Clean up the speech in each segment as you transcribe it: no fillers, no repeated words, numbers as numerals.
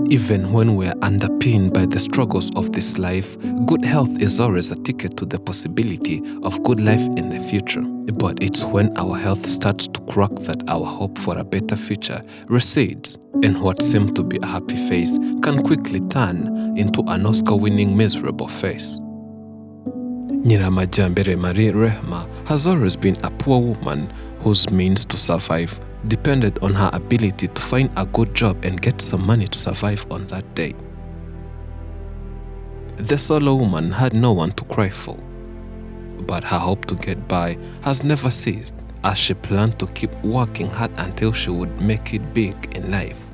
Even when we are underpinned by the struggles of this life, good health is always a ticket to the possibility of good life in the future. But it's when our health starts to crack that our hope for a better future recedes, and what seemed to be a happy face can quickly turn into an Oscar-winning miserable face. Nyiramajambere Marie REHEMA has always been a poor woman whose means to survive depended on her ability to find a good job and get some money to survive on that day. The solo woman had no one to cry for, but her hope to get by has never ceased, as she planned to keep working hard until she would make it big in life.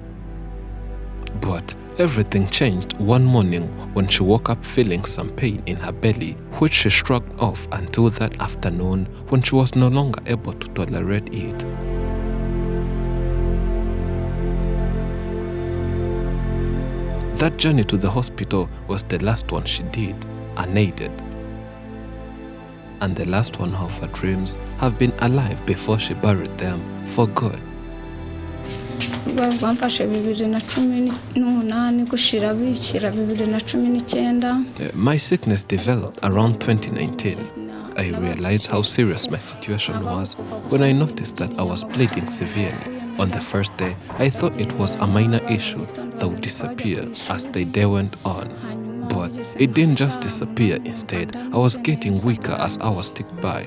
But everything changed one morning when she woke up feeling some pain in her belly, which she shrugged off until that afternoon when she was no longer able to tolerate it. That journey to the hospital was the last one she did, unaided. And the last one of her dreams have been alive before she buried them for good. My sickness developed around 2019. I realized how serious my situation was when I noticed that I was bleeding severely. On the first day, I thought it was a minor issue that would disappear as the day went on. But it didn't just disappear. Instead, I was getting weaker as hours ticked by.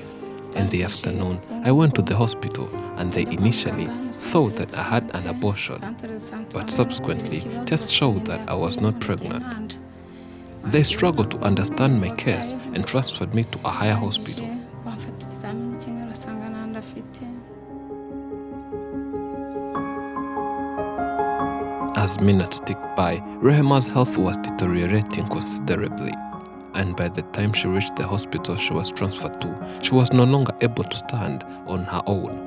In the afternoon, I went to the hospital and they initially thought that I had an abortion. But subsequently, tests showed that I was not pregnant. They struggled to understand my case and transferred me to a higher hospital. As minutes ticked by, REHEMA's health was deteriorating considerably, and by the time she reached the hospital she was transferred to, she was no longer able to stand on her own.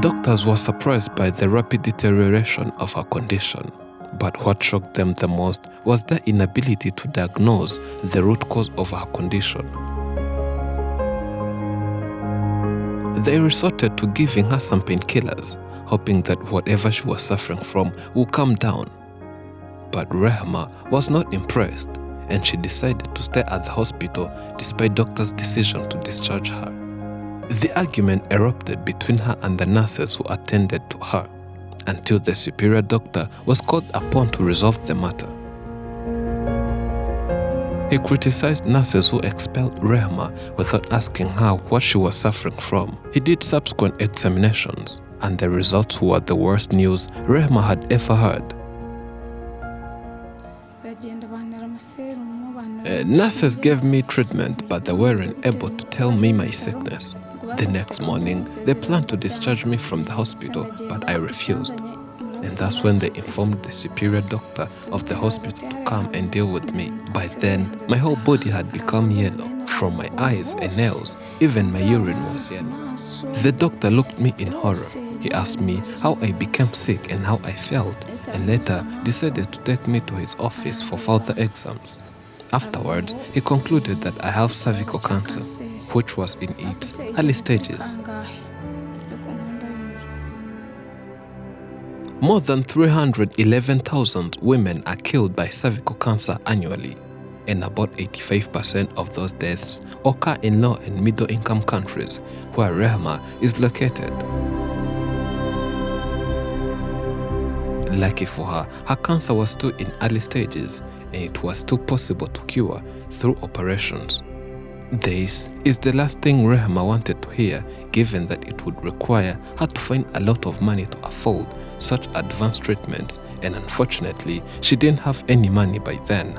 Doctors were surprised by the rapid deterioration of her condition, but what shocked them the most was their inability to diagnose the root cause of her condition. They resorted to giving her some painkillers, hoping that whatever she was suffering from would calm down. But REHEMA was not impressed, and she decided to stay at the hospital despite doctors' decision to discharge her. The argument erupted between her and the nurses who attended to her, until the superior doctor was called upon to resolve the matter. He criticized nurses who expelled REHEMA without asking her what she was suffering from. He did subsequent examinations, and the results were the worst news REHEMA had ever heard. Nurses gave me treatment, but they weren't able to tell me my sickness. The next morning, they planned to discharge me from the hospital, but I refused. And that's when they informed the superior doctor of the hospital to come and deal with me. By then, my whole body had become yellow. From my eyes and nails, even my urine was yellow. The doctor looked at me in horror. He asked me how I became sick and how I felt, and later decided to take me to his office for further exams. Afterwards, he concluded that I have cervical cancer, which was in its early stages. More than 311,000 women are killed by cervical cancer annually, and about 85% of those deaths occur in low and middle-income countries where REHEMA is located. Lucky for her, her cancer was still in early stages, and it was still possible to cure through operations. This is the last thing REHEMA wanted to hear, given that it would require her to find a lot of money to afford such advanced treatments, and unfortunately, she didn't have any money by then.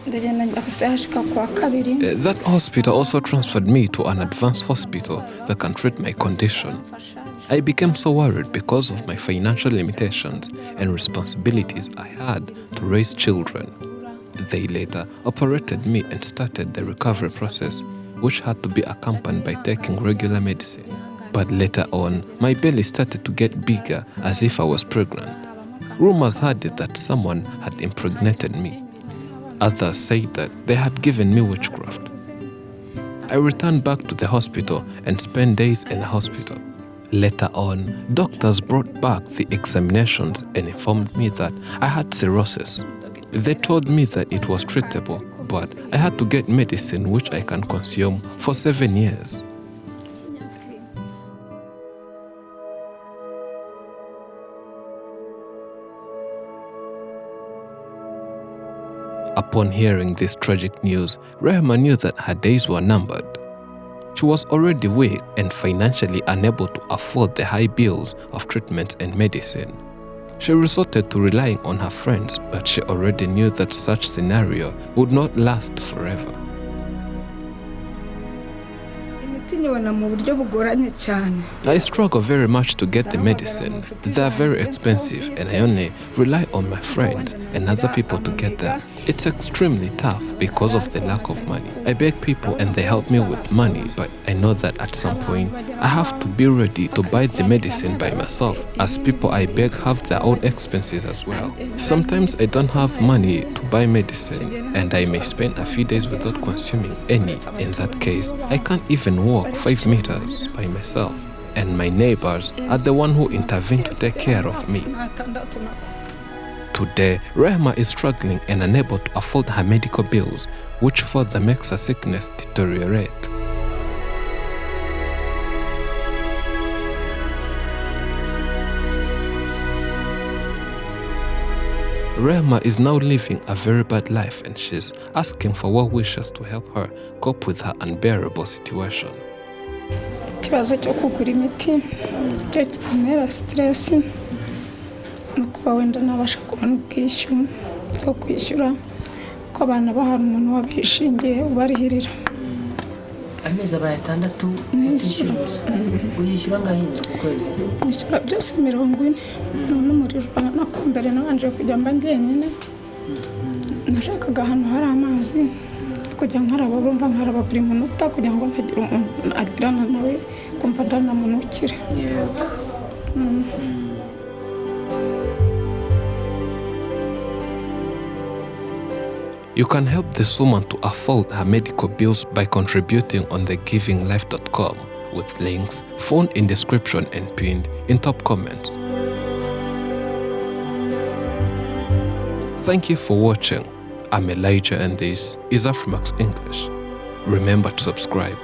That hospital also transferred me to an advanced hospital that can treat my condition. I became so worried because of my financial limitations and responsibilities I had to raise children. They later operated me and started the recovery process, which had to be accompanied by taking regular medicine. But later on, my belly started to get bigger as if I was pregnant. Rumors had it that someone had impregnated me. Others said that they had given me witchcraft. I returned back to the hospital and spent days in the hospital. Later on, doctors brought back the examinations and informed me that I had cirrhosis. They told me that it was treatable, but I had to get medicine which I can consume for 7 years. Upon hearing this tragic news, REHEMA knew that her days were numbered. She was already weak and financially unable to afford the high bills of treatments and medicine. She resorted to relying on her friends, but she already knew that such scenario would not last forever. I struggle very much to get the medicine. They are very expensive and I only rely on my friends and other people to get them. It's extremely tough because of the lack of money. I beg people and they help me with money, but I know that at some point I have to be ready to buy the medicine by myself, as people I beg have their own expenses as well. Sometimes I don't have money to buy medicine and I may spend a few days without consuming any. In that case, I can't even walk 5 meters by myself, and my neighbors are the one who intervene to take care of me. Today, REHEMA is struggling and unable to afford her medical bills, which further makes her sickness deteriorate. REHEMA is now living a very bad life and she's asking for well wishes to help her cope with her unbearable situation. Ikibazo cyo kugura imiti cyo kimera stress nuko wenda nabasha kubona ubwishyu bwo kwishyura ko abana bahari umuntu wabishingiye ubarihirira. Amezi abaye 6 utishyura uyishyura ngahinze ku kwezi. Nishyura byose 40 none umuriro nako mbere nabanje kujya mba njyenyine nashakaga ahantu hari amazi kujya nkaraba urumva nkaraba buri munota kugira ngo ntagira umuntu agirana nawe kumva ndanamunukire. You can help this woman to afford her medical bills by contributing on thegivinglife.com with links found in description and pinned in top comments. Thank you for watching. I'm Elijah and this is Afrimax English. Remember to subscribe.